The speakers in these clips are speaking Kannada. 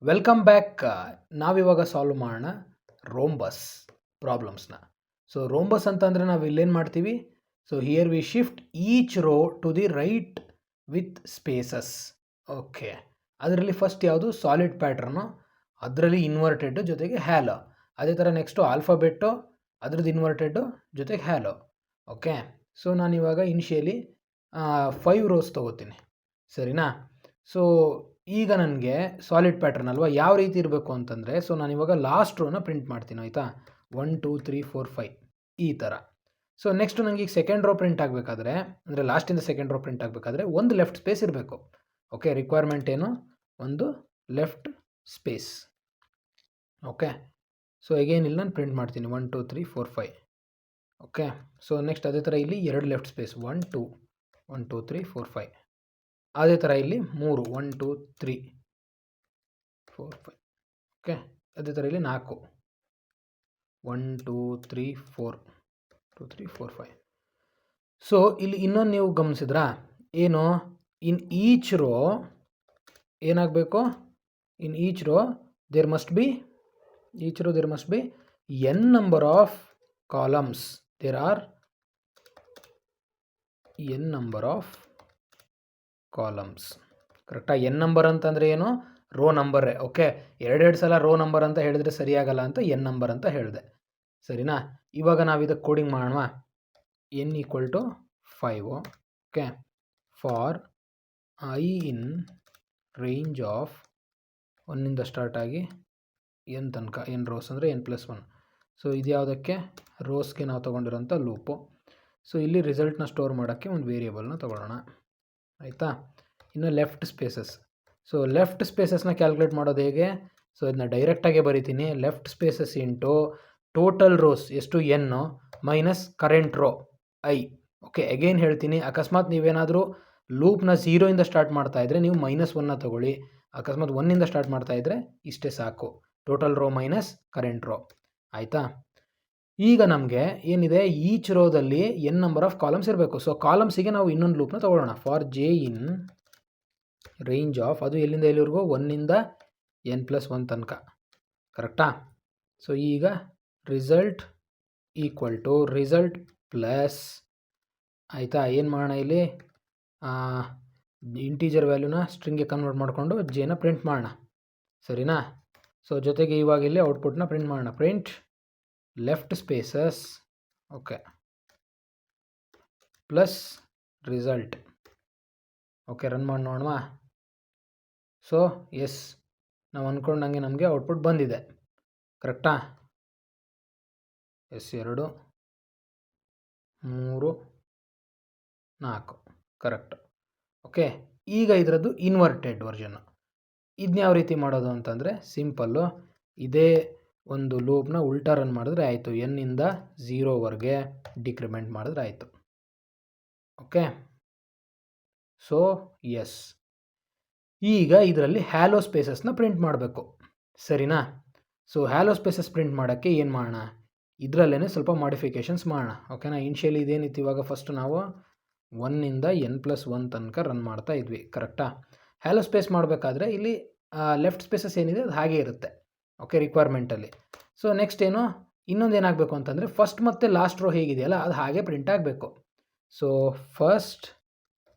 Welcome back. ನಾವಿವಾಗ ಸಾಲ್ವ್ ಮಾಡೋಣ ರೋಂಬಸ್ ಪ್ರಾಬ್ಲಮ್ಸ್ನ. ಸೊ ರೋಂಬಸ್ ಅಂತಂದರೆ ನಾವು ಇಲ್ಲೇನು ಮಾಡ್ತೀವಿ? So here we shift each row to the right with spaces. Okay, ಅದರಲ್ಲಿ ಫಸ್ಟ್ ಯಾವುದು ಸಾಲಿಡ್ ಪ್ಯಾಟ್ರನ್ನು, ಅದರಲ್ಲಿ ಇನ್ವರ್ಟೆಡ್ ಜೊತೆಗೆ ಹ್ಯಾಲೋ. ಅದೇ ಥರ ನೆಕ್ಸ್ಟು ಆಲ್ಫಾಬೆಟ್ಟು, ಅದ್ರದ್ದು ಇನ್ವರ್ಟೆಡ್ಡು ಜೊತೆಗೆ ಹ್ಯಾಲೋ. ಓಕೆ, ಸೊ ನಾನಿವಾಗ ಇನಿಷಿಯಲಿ 5 ರೋಸ್ ತೊಗೋತೀನಿ, ಸರಿನಾ? ಸೊ ಈಗ ನನಗೆ ಸಾಲಿಡ್ ಪ್ಯಾಟ್ರನ್ ಅಲ್ವಾ, ಯಾವ ರೀತಿ ಇರಬೇಕು ಅಂತಂದರೆ, ಸೊ ನಾನಿವಾಗ ಲಾಸ್ಟ್ ರೋನ ಪ್ರಿಂಟ್ ಮಾಡ್ತೀನಿ, ಆಯಿತಾ? 1 2 3 4 5 ಈ ಥರ. ಸೊ ನೆಕ್ಸ್ಟ್ ನನಗೆ ಈಗ ಸೆಕೆಂಡ್ ರೋ ಪ್ರಿಂಟ್ ಆಗಬೇಕಾದ್ರೆ, ಅಂದರೆ ಲಾಸ್ಟಿಂದ ಸೆಕೆಂಡ್ ರೋ ಪ್ರಿಂಟ್ ಆಗಬೇಕಾದ್ರೆ ಒಂದು ಲೆಫ್ಟ್ ಸ್ಪೇಸ್ ಇರಬೇಕು. ಓಕೆ, ರಿಕ್ವೈರ್ಮೆಂಟ್ ಏನು? ಒಂದು left space. Okay, so again ಇಲ್ಲಿ ನಾನು ಪ್ರಿಂಟ್ ಮಾಡ್ತೀನಿ 1 2 3 4 5. ಓಕೆ, ಸೊ ನೆಕ್ಸ್ಟ್ ಅದೇ ಥರ ಇಲ್ಲಿ 2 ಲೆಫ್ಟ್ ಸ್ಪೇಸ್ 1 2 3 4 5. ಅದೇ ಥರ ಇಲ್ಲಿ 3 1 2 3 4 5. ಓಕೆ, ಅದೇ ಥರ ಇಲ್ಲಿ 4 1 2 3 4 2 3 4 5. ಸೊ ಇಲ್ಲಿ ಇನ್ನೊಂದು ನೀವು ಗಮನಿಸಿದ್ರಾ ಏನು? ಇನ್ ಈಚ್ ರೋ ಏನಾಗಬೇಕು? In each row there must be n number of columns. There are n number of columns. ಕರೆಕ್ಟಾ? ಎನ್ ನಂಬರ್ ಅಂತಂದರೆ ಏನು? ರೋ ನಂಬರೇ. ಓಕೆ, ಎರಡೆರಡು ಸಲ ರೋ ನಂಬರ್ ಅಂತ ಹೇಳಿದ್ರೆ ಸರಿಯಾಗಲ್ಲ ಅಂತ ಎನ್ ನಂಬರ್ ಅಂತ ಹೇಳಿದೆ, ಸರಿನಾ? ಇವಾಗ ನಾವು ಇದಕ್ಕೆ ಕೋಡಿಂಗ್ ಮಾಡೋಣ. n = 5. Okay, for I in range of 1ಇಂದ ಸ್ಟಾರ್ಟ್ ಆಗಿ n ತನಕ, n ರೋಸ್ ಅಂದರೆ n+1. ಸೊ ಇದು ಯಾವುದಕ್ಕೆ? ರೋಸ್ಗೆ ನಾವು ತೊಗೊಂಡಿರೋಂಥ ಲೂಪು. ಸೊ ಇಲ್ಲಿ ರಿಸಲ್ಟ್ನ ಸ್ಟೋರ್ ಮಾಡೋಕ್ಕೆ ಒಂದು ವೇರಿಯೇಬಲ್ನ ತೊಗೊಳ್ಳೋಣ, ಆಯಿತಾ? ಇನ್ನು ಲೆಫ್ಟ್ ಸ್ಪೇಸಸ್. ಸೊ ಲೆಫ್ಟ್ ಸ್ಪೇಸಸ್ನ ಕ್ಯಾಲ್ಕುಲೇಟ್ ಮಾಡೋದು ಹೇಗೆ? ಸೊ ಇದನ್ನ ಡೈರೆಕ್ಟಾಗೆ ಬರಿತೀನಿ. Left spaces into total rows ಎಷ್ಟು n minus current row i. Okay, again ಹೇಳ್ತೀನಿ, ಅಕಸ್ಮಾತ್ ನೀವೇನಾದರೂ ಲೂಪ್ನ 0ಇಂದ ಸ್ಟಾರ್ಟ್ ಮಾಡ್ತಾ ಇದ್ದರೆ ನೀವು -1ನ ತಗೊಳ್ಳಿ. ಅಕಸ್ಮಾತ್ 1ಇಂದ ಸ್ಟಾರ್ಟ್ ಮಾಡ್ತಾ ಇದ್ದರೆ ಇಷ್ಟೇ ಸಾಕು, total row minus current row, ಆಯಿತಾ? ಈಗ ನಮಗೆ ಏನಿದೆ, ಈಚ್ ರೋದಲ್ಲಿ n ನಂಬರ್ ಆಫ್ ಕಾಲಮ್ಸ್ ಇರಬೇಕು. ಸೊ ಕಾಲಮ್ಸಿಗೆ ನಾವು ಇನ್ನೊಂದು ಲೂಪ್ನ ತೊಗೊಳ್ಳೋಣ. For j in range of, ಅದು ಎಲ್ಲಿಂದ ಎಲ್ಲಿವರೆಗೂ? 1ಇಂದ n+1 ತನಕ, ಕರೆಕ್ಟಾ? ಸೊ ಈಗ result equal to result plus, ಆಯಿತಾ? ಏನು ಮಾಡೋಣ ಇಲ್ಲಿ? ಇಂಟೀಜರ್ ವ್ಯಾಲ್ಯೂನ ಸ್ಟ್ರಿಂಗ್ಗೆ ಕನ್ವರ್ಟ್ ಮಾಡಿಕೊಂಡು ಜೇನ ಪ್ರಿಂಟ್ ಮಾಡೋಣ, ಸರಿನಾ? ಸೊ ಜೊತೆಗೆ ಇವಾಗ ಇಲ್ಲಿ ಔಟ್ಪುಟ್ನ ಪ್ರಿಂಟ್ ಮಾಡೋಣ. Print left spaces, okay, plus result. Okay, run ಮಾಡಿ ನೋಡುವ. ಸೊ ಎಸ್, ನಾವು ಅಂದ್ಕೊಂಡಂಗೆ ನಮಗೆ ಔಟ್ಪುಟ್ ಬಂದಿದೆ, ಕರೆಕ್ಟಾ? S, 2 3 4 correct. ಓಕೆ, ಈಗ ಇದರದ್ದು ಇನ್ವರ್ಟೆಡ್ ವರ್ಷನ್ನು. ಇದನ್ನ ಯಾವ ರೀತಿ ಮಾಡೋದು ಅಂತಂದರೆ ಸಿಂಪಲ್ಲು, ಇದೇ ಒಂದು ಲೂಪ್ನ ಉಲ್ಟಾ ರನ್ ಮಾಡಿದ್ರೆ ಆಯಿತು. n ಇಂದ 0ವರೆಗೆ ಡಿಕ್ರಿಮೆಂಟ್ ಮಾಡಿದ್ರೆ ಆಯಿತು. ಓಕೆ, ಸೊ ಎಸ್, ಈಗ ಇದರಲ್ಲಿ ಹ್ಯಾಲೋ ಸ್ಪೇಸಸ್ನ ಪ್ರಿಂಟ್ ಮಾಡಬೇಕು, ಸರಿನಾ? ಸೊ ಹ್ಯಾಲೋ ಸ್ಪೇಸಸ್ ಪ್ರಿಂಟ್ ಮಾಡೋಕ್ಕೆ ಏನು ಮಾಡೋಣ? ಇದರಲ್ಲೇ ಸ್ವಲ್ಪ ಮಾಡಿಫಿಕೇಷನ್ಸ್ ಮಾಡೋಣ, ಓಕೆನಾ? ಇನಿಷಿಯಲಿ ಇದೇನಿತ್ತು, ಇವಾಗ ಫಸ್ಟ್ ನಾವು 1ಇಂದ n+1 ತನಕ ರನ್ ಮಾಡ್ತಾ ಇದ್ವಿ, ಕರೆಕ್ಟಾ? ಹ್ಯಾಲೋ ಸ್ಪೇಸ್ ಮಾಡಬೇಕಾದ್ರೆ ಇಲ್ಲಿ ಲೆಫ್ಟ್ ಸ್ಪೇಸಸ್ ಏನಿದೆ ಅದು ಹಾಗೇ ಇರುತ್ತೆ, ಓಕೆ, ರಿಕ್ವೈರ್ಮೆಂಟಲ್ಲಿ. ಸೊ ನೆಕ್ಸ್ಟ್ ಏನು, ಇನ್ನೊಂದು ಏನಾಗಬೇಕು ಅಂತಂದರೆ ಫಸ್ಟ್ ಮತ್ತು ಲಾಸ್ಟ್ ರೋ ಹೇಗಿದೆಯಲ್ಲ ಅದು ಹಾಗೆ ಪ್ರಿಂಟ್ ಆಗಬೇಕು. So first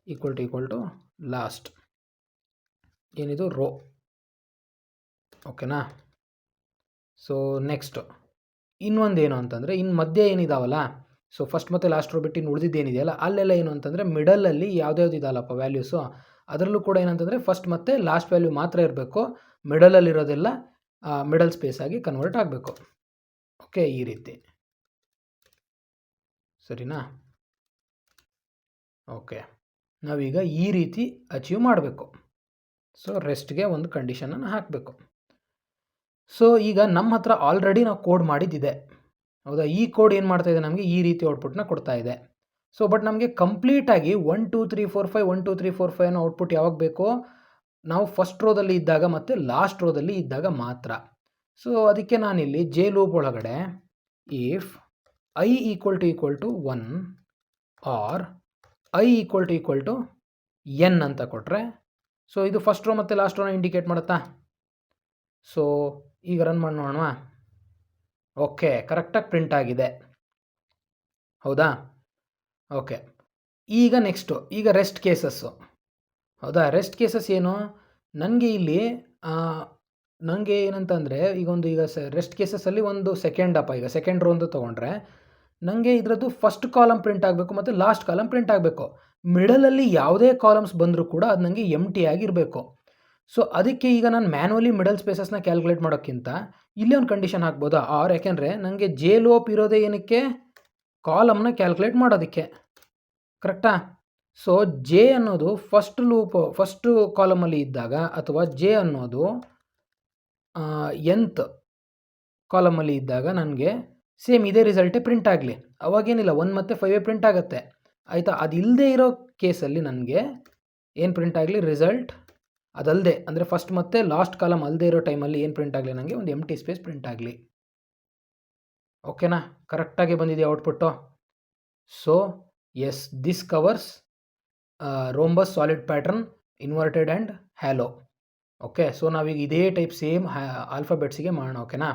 equal to last, ಏನಿದು ರೋ, ಓಕೆನಾ? ಸೊ ನೆಕ್ಸ್ಟು ಇನ್ನೊಂದು ಏನು ಅಂತಂದರೆ, ಇನ್ನು ಮಧ್ಯೆ ಏನಿದಾವಲ್ಲ, ಸೊ ಫಸ್ಟ್ ಮತ್ತು ಲಾಸ್ಟ್ ರೋ ಬಿಟ್ಟು ಇನ್ನು ಉಳಿದಿದ್ದೇನಿದೆಯಲ್ಲ ಅಲ್ಲೆಲ್ಲ ಏನು ಅಂತಂದರೆ ಮಿಡಲಲ್ಲಿ ಯಾವ್ದ್ಯಾವ್ದು ಇದಲ್ಲಪ್ಪ ವ್ಯಾಲ್ಯೂಸು, ಅದರಲ್ಲೂ ಕೂಡ ಏನಂತಂದರೆ ಫಸ್ಟ್ ಮತ್ತು ಲಾಸ್ಟ್ ವ್ಯಾಲ್ಯೂ ಮಾತ್ರ ಇರಬೇಕು, ಮಿಡಲಲ್ಲಿರೋದೆಲ್ಲ ಮಿಡಲ್ ಸ್ಪೇಸ್ ಆಗಿ ಕನ್ವರ್ಟ್ ಆಗಬೇಕು. ಓಕೆ, ಈ ರೀತಿ, ಸರಿನಾ? ಓಕೆ, ನಾವೀಗ ಈ ರೀತಿ ಅಚೀವ್ ಮಾಡಬೇಕು. ಸೊ ರೆಸ್ಟ್ಗೆ ಒಂದು ಕಂಡೀಷನನ್ನು ಹಾಕಬೇಕು. ಸೊ ಈಗ ನಮ್ಮ ಹತ್ರ ಆಲ್ರೆಡಿ ನಾವು ಕೋಡ್ ಮಾಡಿದ್ದಿದೆ, ಹೌದಾ? ಈ ಕೋಡ್ ಏನು ಮಾಡ್ತಾ ಇದೆ, ನಮಗೆ ಈ ರೀತಿ ಔಟ್ಪುಟ್ನ ಕೊಡ್ತಾ ಇದೆ. ಸೊ ಬಟ್ ನಮಗೆ ಕಂಪ್ಲೀಟಾಗಿ 1 2 3 4 5 1 2 3 4 5 ಅನ್ನೋ ಔಟ್ಪುಟ್ ಯಾವಾಗ ಬೇಕೋ? ನಾವು ಫಸ್ಟ್ ರೋದಲ್ಲಿ ಇದ್ದಾಗ ಮತ್ತು ಲಾಸ್ಟ್ ರೋದಲ್ಲಿ ಇದ್ದಾಗ ಮಾತ್ರ. ಸೊ ಅದಕ್ಕೆ ನಾನಿಲ್ಲಿ ಜೆ ಲೂಪ್ ಒಳಗಡೆ if i = 1 or i = n ಅಂತ ಕೊಟ್ಟರೆ, ಸೊ ಇದು ಫಸ್ಟ್ ರೋ ಮತ್ತು ಲಾಸ್ಟ್ ರೋನ ಇಂಡಿಕೇಟ್ ಮಾಡುತ್ತಾ? ಸೊ ಈಗ ರನ್ ಮಾಡಿ ನೋಡೋಣ. ಓಕೆ, ಕರೆಕ್ಟಾಗಿ ಪ್ರಿಂಟ್ ಆಗಿದೆ. ಹೌದಾ? ಓಕೆ, ಈಗ ನೆಕ್ಸ್ಟು ಈಗ ರೆಸ್ಟ್ ಕೇಸಸ್ಸು. ಹೌದಾ? ರೆಸ್ಟ್ ಕೇಸಸ್ ಏನು? ನನಗೆ ಇಲ್ಲಿ ನನಗೆ ಏನಂತಂದರೆ ಈಗ ರೆಸ್ಟ್ ಕೇಸಸಲ್ಲಿ ಒಂದು ಈಗ ಸೆಕೆಂಡ್ ರೋ ಅಂತ ತೊಗೊಂಡ್ರೆ ನನಗೆ ಇದರದ್ದು ಫಸ್ಟ್ ಕಾಲಮ್ ಪ್ರಿಂಟ್ ಆಗಬೇಕು ಮತ್ತು ಲಾಸ್ಟ್ ಕಾಲಮ್ ಪ್ರಿಂಟ್ ಆಗಬೇಕು. ಮಿಡಲಲ್ಲಿ ಯಾವುದೇ ಕಾಲಮ್ಸ್ ಬಂದರೂ ಕೂಡ ಅದು ನನಗೆ ಎಂಟಿ ಆಗಿರಬೇಕು. ಸೊ ಅದಕ್ಕೆ ಈಗ ನಾನು ಮ್ಯಾನ್ಯುವಲಿ ಮಿಡಲ್ ಸ್ಪೇಸಸ್ನ ಕ್ಯಾಲ್ಕುಲೇಟ್ ಮಾಡೋಕ್ಕಿಂತ ಇಲ್ಲೇ ಒಂದು ಕಂಡೀಷನ್ ಹಾಕ್ಬೋದಾ? ಯಾಕೆಂದರೆ ನನಗೆ ಜೆ ಲೂಪ್ ಇರೋದೇ ಏನಕ್ಕೆ? ಕಾಲಮ್ನ ಕ್ಯಾಲ್ಕುಲೇಟ್ ಮಾಡೋದಕ್ಕೆ. ಕರೆಕ್ಟಾ? ಸೊ ಜೆ ಅನ್ನೋದು ಫಸ್ಟು ಕಾಲಮಲ್ಲಿ ಇದ್ದಾಗ ಅಥವಾ ಜೆ ಅನ್ನೋದು nth ಕಾಲಮಲ್ಲಿ ಇದ್ದಾಗ ನನಗೆ ಸೇಮ್ ಇದೇ ರಿಸಲ್ಟೇ ಪ್ರಿಂಟ್ ಆಗಲಿ. ಅವಾಗೇನಿಲ್ಲ 1 ಮತ್ತು 5 ಪ್ರಿಂಟ್ ಆಗುತ್ತೆ. ಆಯಿತಾ? ಅದು ಇಲ್ಲದೆ ಇರೋ ಕೇಸಲ್ಲಿ ನನಗೆ ಏನು ಪ್ರಿಂಟ್ ಆಗಲಿ? ರಿಸಲ್ಟ್ ಅದಲ್ಲದೆ, ಅಂದರೆ ಫಸ್ಟ್ ಮತ್ತು ಲಾಸ್ಟ್ ಕಾಲಮ್ ಅಲ್ಲದೆ ಇರೋ ಟೈಮಲ್ಲಿ ಏನು ಪ್ರಿಂಟ್ ಆಗಲಿ? ನನಗೆ ಒಂದು ಎಂಟಿ ಸ್ಪೇಸ್ ಪ್ರಿಂಟ್ ಆಗಲಿ. ಓಕೆನಾ? ಕರೆಕ್ಟಾಗಿ ಬಂದಿದೆ output. So yes, this covers rhombus solid pattern, inverted and hollow. Okay, so ನಾವೀಗ ಇದೇ ಟೈಪ್ ಸೇಮ್ ಆಲ್ಫಾಬೆಟ್ಸಿಗೆ ಮಾಡೋಣ. ಓಕೆನಾ?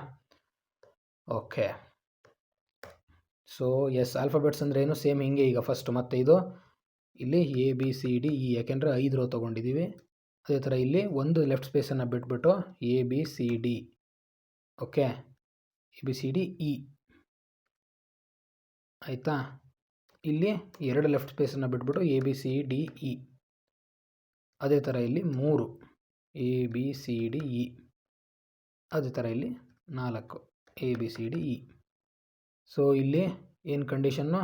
ಓಕೆ, ಸೊ ಎಸ್, ಆಲ್ಫಾಬೆಟ್ಸ್ ಅಂದರೆ ಏನು? ಸೇಮ್ ಹಿಂಗೆ. ಈಗ ಫಸ್ಟ್ ಮತ್ತೆ ಇದು ಇಲ್ಲಿ ABCD E, ಯಾಕೆಂದರೆ 5 ರೋ ತೊಗೊಂಡಿದ್ದೀವಿ. ಅದೇ ಥರ ಇಲ್ಲಿ ಒಂದು ಲೆಫ್ಟ್ ಸ್ಪೇಸನ್ನು ಬಿಟ್ಬಿಟ್ಟು ABCD. ಓಕೆ, ABCD E ಆಯಿತಾ? ಇಲ್ಲಿ 2 ಲೆಫ್ಟ್ ಸ್ಪೇಸನ್ನು ಬಿಟ್ಬಿಟ್ಟು ABCD E. ಅದೇ ಥರ ಇಲ್ಲಿ 3 ABCD E. ಅದೇ ಥರ ಇಲ್ಲಿ 4 ABCD E. ಸೊ ಇಲ್ಲಿ ಏನು ಕಂಡೀಷನ್ನು?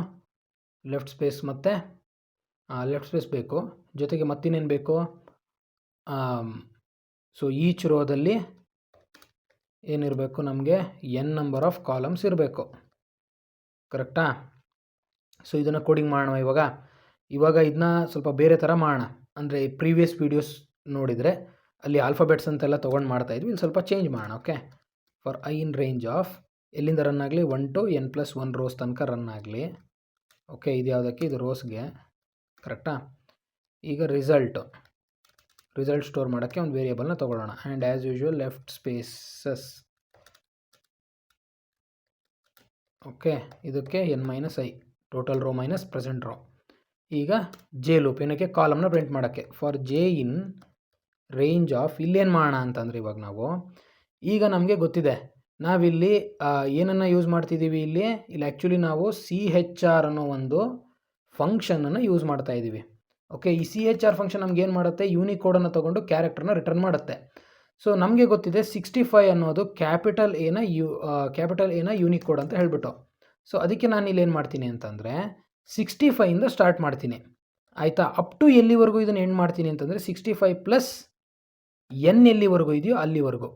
ಲೆಫ್ಟ್ ಸ್ಪೇಸ್ ಮತ್ತು ಲೆಫ್ಟ್ ಸ್ಪೇಸ್ ಬೇಕು, ಜೊತೆಗೆ ಮತ್ತಿನ್ನೇನು ಬೇಕು? ಸೊ ಈಚ್ ರೋದಲ್ಲಿ ಏನಿರಬೇಕು? ನಮಗೆ n ನಂಬರ್ ಆಫ್ ಕಾಲಮ್ಸ್ ಇರಬೇಕು. ಕರೆಕ್ಟಾ? ಸೊ ಇದನ್ನು ಕೋಡಿಂಗ್ ಮಾಡೋಣ ಇವಾಗ ಇದನ್ನ ಸ್ವಲ್ಪ ಬೇರೆ ಥರ ಮಾಡೋಣ. ಅಂದರೆ ಪ್ರೀವಿಯಸ್ ವೀಡಿಯೋಸ್ ನೋಡಿದರೆ ಅಲ್ಲಿ ಆಲ್ಫಾಬೆಟ್ಸ್ ಅಂತೆಲ್ಲ ತೊಗೊಂಡು ಮಾಡ್ತಾಯಿದ್ವಿ. ಇಲ್ಲಿ ಸ್ವಲ್ಪ ಚೇಂಜ್ ಮಾಡೋಣ. Okay, for I in range of ಎಲ್ಲಿಂದ ರನ್ ಆಗಲಿ? 1 to n+1 ರೋಸ್ ತನಕ ರನ್ ಆಗಲಿ. ಓಕೆ, ಇದು ಯಾವುದಕ್ಕೆ? ಇದು ರೋಸ್ಗೆ. ಕರೆಕ್ಟಾ? ಈಗ ರಿಸಲ್ಟ್ ಸ್ಟೋರ್ ಮಾಡೋಕ್ಕೆ ಒಂದು ವೇರಿಯೇಬಲ್ನ ತೊಗೊಳ್ಳೋಣ. And as usual left spaces. Okay, ಇದಕ್ಕೆ n-i, total row minus present row. ಈಗ ಜೆ ಲೂಪ್ ಏನಕ್ಕೆ? ಕಾಲಮ್ನ ಪ್ರಿಂಟ್ ಮಾಡೋಕ್ಕೆ. For J in range of ಇಲ್ಲೇನು ಮಾಡೋಣ ಅಂತಂದರೆ ಇವಾಗ ಈಗ ನಮಗೆ ಗೊತ್ತಿದೆ ನಾವಿಲ್ಲಿ ಏನನ್ನು ಯೂಸ್ ಮಾಡ್ತಿದ್ದೀವಿ. ಇಲ್ಲಿ ಆ್ಯಕ್ಚುಲಿ ನಾವು CHR ಅನ್ನೋ ಒಂದು ಫಂಕ್ಷನನ್ನು ಯೂಸ್ ಮಾಡ್ತಾ ಇದ್ದೀವಿ. ಓಕೆ, ಈ CHR ಫಂಕ್ಷನ್ ನಮ್ಗೆ ಏನು ಮಾಡುತ್ತೆ? ಯೂನಿಕೋಡನ್ನು ತೊಗೊಂಡು ಕ್ಯಾರೆಕ್ಟರ್ನ ರಿಟರ್ನ್ ಮಾಡುತ್ತೆ. ಸೊ ನಮಗೆ ಗೊತ್ತಿದೆ 65 ಅನ್ನೋದು ಕ್ಯಾಪಿಟಲ್ ಎನ ಯೂನಿಕೋಡ್ ಅಂತ ಹೇಳ್ಬಿಟ್ಟು. ಸೊ ಅದಕ್ಕೆ ನಾನು ಇಲ್ಲಿ ಏನು ಮಾಡ್ತೀನಿ ಅಂತಂದರೆ 65ಇಂದ ಸ್ಟಾರ್ಟ್ ಮಾಡ್ತೀನಿ. ಆಯಿತಾ? ಅಪ್ ಟು ಎಲ್ಲಿವರೆಗೂ ಇದನ್ನು ಎಂಡ್ ಮಾಡ್ತೀನಿ ಅಂತಂದರೆ 65 ಪ್ಲಸ್ n ಎಲ್ಲಿವರೆಗೂ ಇದೆಯೋ ಅಲ್ಲಿವರೆಗೂ.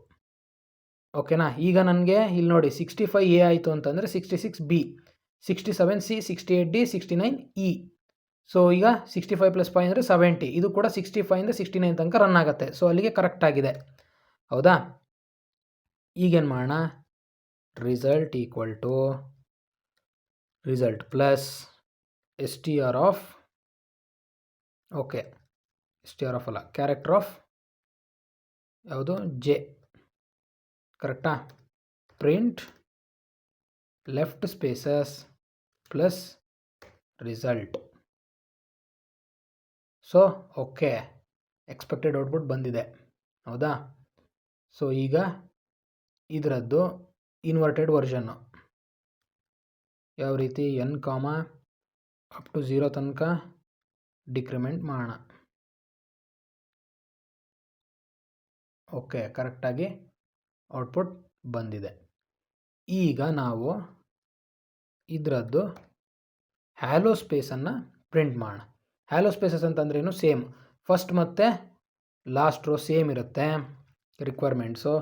ಓಕೆನಾ? ಈಗ ನನಗೆ ಇಲ್ಲಿ ನೋಡಿ 65A ಆಯಿತು ಅಂತಂದರೆ 66B, 67C, 68D, 69E. So ಈಗ 65 + 5 ಅಂದರೆ 70. ಇದು ಕೂಡ 65ಇಂದ 69 ತನಕ ರನ್ ಆಗುತ್ತೆ. ಸೊ ಅಲ್ಲಿಗೆ ಕರೆಕ್ಟ್ ಆಗಿದೆ. ಹೌದಾ? ಈಗೇನು ಮಾಡೋಣ? Result equal to result plus str of, okay, str of ಅಲ್ಲ, ಕ್ಯಾರೆಕ್ಟರ್ ಆಫ್ ಯಾವುದು? ಜೆ. ಕರೆಕ್ಟಾ? Print left spaces plus result. So okay, expected output ಬಂದಿದೆ. ಹೌದಾ? ಸೊ ಈಗ ಇದರದ್ದು ಇನ್ವರ್ಟೆಡ್ ವರ್ಷನ್ನು ಯಾವ ರೀತಿ? n, ಅಪ್ ಟು 0 ತನಕ ಡಿಕ್ರಿಮೆಂಟ್ ಮಾಡೋಣ. ಓಕೆ, ಕರೆಕ್ಟಾಗಿ ಔಟ್ಪುಟ್ ಬಂದಿದೆ. ಈಗ ನಾವು ಇದರದ್ದು ಹ್ಯಾಲೋ ಸ್ಪೇಸನ್ನು ಪ್ರಿಂಟ್ ಮಾಡೋಣ. ಹ್ಯಾಲೋ ಸ್ಪೇಸಸ್ ಅಂತಂದ್ರೇನು? ಸೇಮ್ ಫಸ್ಟ್ ಮತ್ತು ಲಾಸ್ಟ್ ರೋ ಸೇಮ್ ಇರುತ್ತೆ. Requirements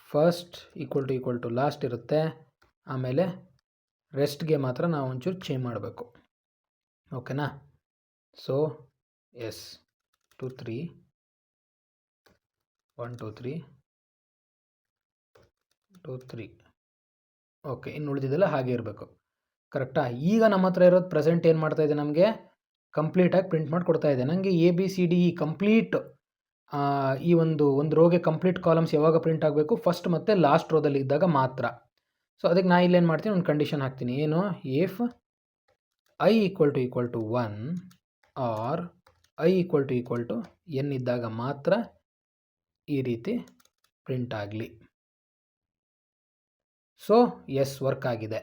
first equal to last ಇರುತ್ತೆ. ಆಮೇಲೆ ರೆಸ್ಟ್ಗೆ ಮಾತ್ರ ನಾವು ಒಂಚೂರು ಚೇಂಜ್ ಮಾಡಬೇಕು. ಓಕೆನಾ? So S 2 3 1 2 3 2 3. ಓಕೆ, ಇನ್ನು ಉಳಿದಿದ್ದೆಲ್ಲ ಹಾಗೆ ಇರಬೇಕು. ಕರೆಕ್ಟಾ? ಈಗ ನಮ್ಮ ಹತ್ರ ಇರೋದು ಪ್ರೆಸೆಂಟ್ ಏನು ಮಾಡ್ತಾ ಇದೆ? ನಮಗೆ ಕಂಪ್ಲೀಟಾಗಿ ಪ್ರಿಂಟ್ ಮಾಡಿ ಕೊಡ್ತಾ ಇದೆ. ನನಗೆ ABCDE ಕಂಪ್ಲೀಟ್ ಈ ಒಂದು ರೋಗೆ ಕಂಪ್ಲೀಟ್ ಕಾಲಮ್ಸ್ ಯಾವಾಗ ಪ್ರಿಂಟ್ ಆಗಬೇಕು, ಫಸ್ಟ್ ಮತ್ತು ಲಾಸ್ಟ್ ರೋದಲ್ಲಿ ಇದ್ದಾಗ ಮಾತ್ರ. ಸೊ ಅದಕ್ಕೆ ನಾನು ಇಲ್ಲೇನು ಮಾಡ್ತೀನಿ, ಒಂದು ಕಂಡೀಷನ್ ಹಾಕ್ತೀನಿ. ಏನು, if I equal to 1 or I equal to N ಇದ್ದಾಗ ಮಾತ್ರ ಈ ರೀತಿ ಪ್ರಿಂಟ್ ಆಗಲಿ. ಸೊ ಎಸ್, ವರ್ಕ್ ಆಗಿದೆ.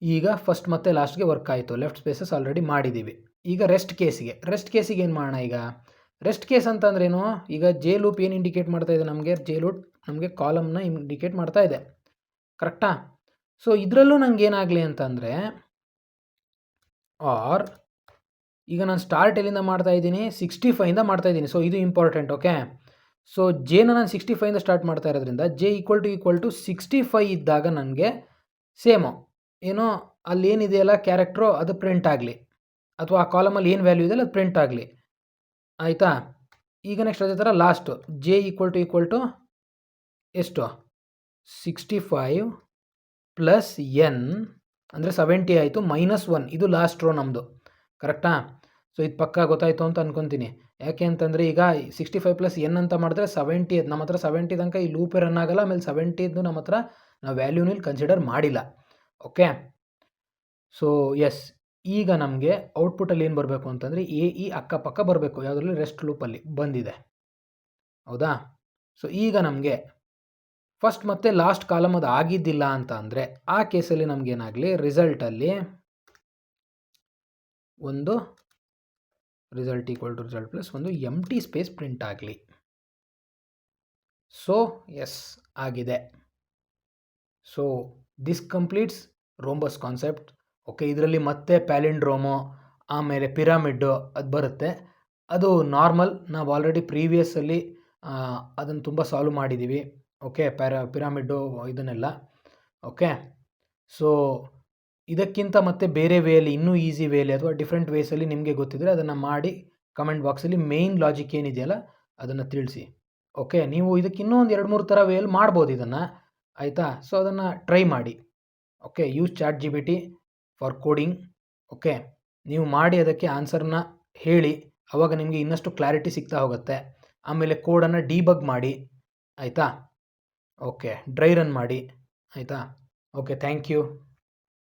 ಈಗ ಫಸ್ಟ್ ಮತ್ತು ಲಾಸ್ಟ್ಗೆ ವರ್ಕ್ ಆಯಿತು. ಲೆಫ್ಟ್ ಸ್ಪೇಸಸ್ ಆಲ್ರೆಡಿ ಮಾಡಿದ್ದೀವಿ. ಈಗ ರೆಸ್ಟ್ ಕೇಸಿಗೆ ಏನು ಮಾಡೋಣ? ಈಗ ರೆಸ್ಟ್ ಕೇಸ್ ಅಂತಂದ್ರೇನು? ಈಗ ಜೆ ಲೂಪ್ ಏನು ಇಂಡಿಕೇಟ್ ಮಾಡ್ತಾ ಇದೆ ನಮಗೆ? ಜೆ ಲೂಪ್ ನಮಗೆ ಕಾಲಮ್ನ ಇಂಡಿಕೇಟ್ ಮಾಡ್ತಾ ಇದೆ, ಕರೆಕ್ಟಾ? ಸೊ ಇದರಲ್ಲೂ ನಂಗೆ ಏನಾಗಲಿ ಅಂತಂದರೆ, ಆರ್ ಈಗ ನಾನು ಸ್ಟಾರ್ಟ್ ಎಲ್ಲಿಂದ ಮಾಡ್ತಾ ಇದ್ದೀನಿ? 65ಇಂದ ಮಾಡ್ತಾ ಇದ್ದೀನಿ. ಸೊ ಇದು ಇಂಪಾರ್ಟೆಂಟ್, ಓಕೆ? ಸೊ ಜೆನ ನಾನು 65ಇಂದ ಸ್ಟಾರ್ಟ್ ಮಾಡ್ತಾ ಇರೋದ್ರಿಂದ ಜೆ ಈಕ್ವಲ್ ಟು 65 ಇದ್ದಾಗ ನನಗೆ ಸೇಮು ಏನೋ ಅಲ್ಲಿ ಏನಿದೆಯಲ್ಲ ಕ್ಯಾರೆಕ್ಟ್ರು, ಅದು ಪ್ರಿಂಟ್ ಆಗಲಿ, ಅಥವಾ ಆ ಕಾಲಮಲ್ಲಿ ಏನು ವ್ಯಾಲ್ಯೂ ಇದೆಯಲ್ಲ ಅದು ಪ್ರಿಂಟ್ ಆಗಲಿ, ಆಯಿತಾ? ಈಗ ನೆಕ್ಸ್ಟ್ ಅದೇ ಥರ ಲಾಸ್ಟು ಜೆ ಈಕ್ವಲ್ ಟು ಎಷ್ಟು? 65 ಪ್ಲಸ್ ಎನ್ ಅಂದರೆ 70 ಆಯಿತು, -1. ಇದು ಲಾಸ್ಟ್ ರೋ ನಮ್ಮದು, ಕರೆಕ್ಟಾ? ಸೊ ಇದು ಪಕ್ಕ ಗೊತ್ತಾಯಿತು ಅಂತ ಅಂದ್ಕೊತೀನಿ. ಯಾಕೆ ಅಂತಂದರೆ ಈಗ 65 ಪ್ಲಸ್ ಎನ್ ಅಂತ ಮಾಡಿದ್ರೆ 70, ನಮ್ಮ ಹತ್ರ 70 ತನಕ ಈ ಲೂಪೇ ರನ್ ಆಗಲ್ಲ. ಆಮೇಲೆ 70 ನಮ್ಮ ಹತ್ರ ನಾವು ವ್ಯಾಲ್ಯೂನಲ್ಲಿ ಕನ್ಸಿಡರ್ ಮಾಡಿಲ್ಲ, ಓಕೆ? ಸೊ ಎಸ್, ಈಗ ನಮಗೆ ಔಟ್ಪುಟ್ಟಲ್ಲಿ ಏನು ಬರಬೇಕು ಅಂತಂದರೆ ಈ ಅಕ್ಕಪಕ್ಕ ಬರಬೇಕು. ಯಾವುದರಲ್ಲಿ? ರೆಸ್ಟ್ ಲೂಪಲ್ಲಿ ಬಂದಿದೆ, ಹೌದಾ? ಸೊ ಈಗ ನಮಗೆ ಫಸ್ಟ್ ಮತ್ತು ಲಾಸ್ಟ್ ಕಾಲಮ್ ಅದು ಆಗಿದ್ದಿಲ್ಲ ಅಂತ ಅಂದರೆ ಆ ಕೇಸಲ್ಲಿ ನಮಗೇನಾಗಲಿ, ರಿಸಲ್ಟಲ್ಲಿ ಒಂದು result equal to result plus ಒಂದು ಎಂಟಿ ಸ್ಪೇಸ್ ಪ್ರಿಂಟ್ ಆಗಲಿ. ಸೊ ಎಸ್, ಆಗಿದೆ. So this completes rhombus concept, okay? ಇದರಲ್ಲಿ ಮತ್ತೆ ಪ್ಯಾಲಿಂಡ್ರೋಮೋ ಆಮೇಲೆ ಪಿರಾಮಿಡ್ಡು ಅದು ಬರುತ್ತೆ. ಅದು ನಾರ್ಮಲ್, ನಾವು ಆಲ್ರೆಡಿ ಪ್ರೀವಿಯಸ್ಸಲ್ಲಿ ಅದನ್ನು ತುಂಬ ಸಾಲ್ವ್ ಮಾಡಿದ್ದೀವಿ, ಓಕೆ? ಪಿರಾಮಿಡ್ಡು ಇದನ್ನೆಲ್ಲ, ಓಕೆ? ಸೊ ಇದಕ್ಕಿಂತ ಮತ್ತೆ ಬೇರೆ ವೇಯಲ್ಲಿ, ಇನ್ನೂ ಈಸಿ ವೇಯಲ್ಲಿ ಅಥವಾ ಡಿಫ್ರೆಂಟ್ ವೇಸಲ್ಲಿ ನಿಮಗೆ ಗೊತ್ತಿದ್ದರೆ ಅದನ್ನು ಮಾಡಿ ಕಮೆಂಟ್ ಬಾಕ್ಸಲ್ಲಿ ಮೇಯ್ನ್ ಲಾಜಿಕ್ ಏನಿದೆಯಲ್ಲ ಅದನ್ನು ತಿಳಿಸಿ, ಓಕೆ? ನೀವು ಇದಕ್ಕೆ ಇನ್ನೂ ಒಂದು 2-3 ಥರ ವೇಯಲ್ಲಿ ಮಾಡ್ಬೋದು ಇದನ್ನು, ಆಯಿತಾ? ಸೊ ಅದನ್ನು ಟ್ರೈ ಮಾಡಿ, okay? Use ChatGPT for coding, okay? ನೀವು ಮಾಡಿ ಅದಕ್ಕೆ ಆನ್ಸರ್ನ ಹೇಳಿ, ಆವಾಗ ನಿಮಗೆ ಇನ್ನಷ್ಟು ಕ್ಲಾರಿಟಿ ಸಿಗ್ತಾ ಹೋಗುತ್ತೆ. ಆಮೇಲೆ ಕೋಡನ್ನು ಡೀಬಗ್ ಮಾಡಿ, ಆಯಿತಾ? ಓಕೆ, ಡ್ರೈ ರನ್ ಮಾಡಿ, ಆಯಿತಾ? Okay, thank you.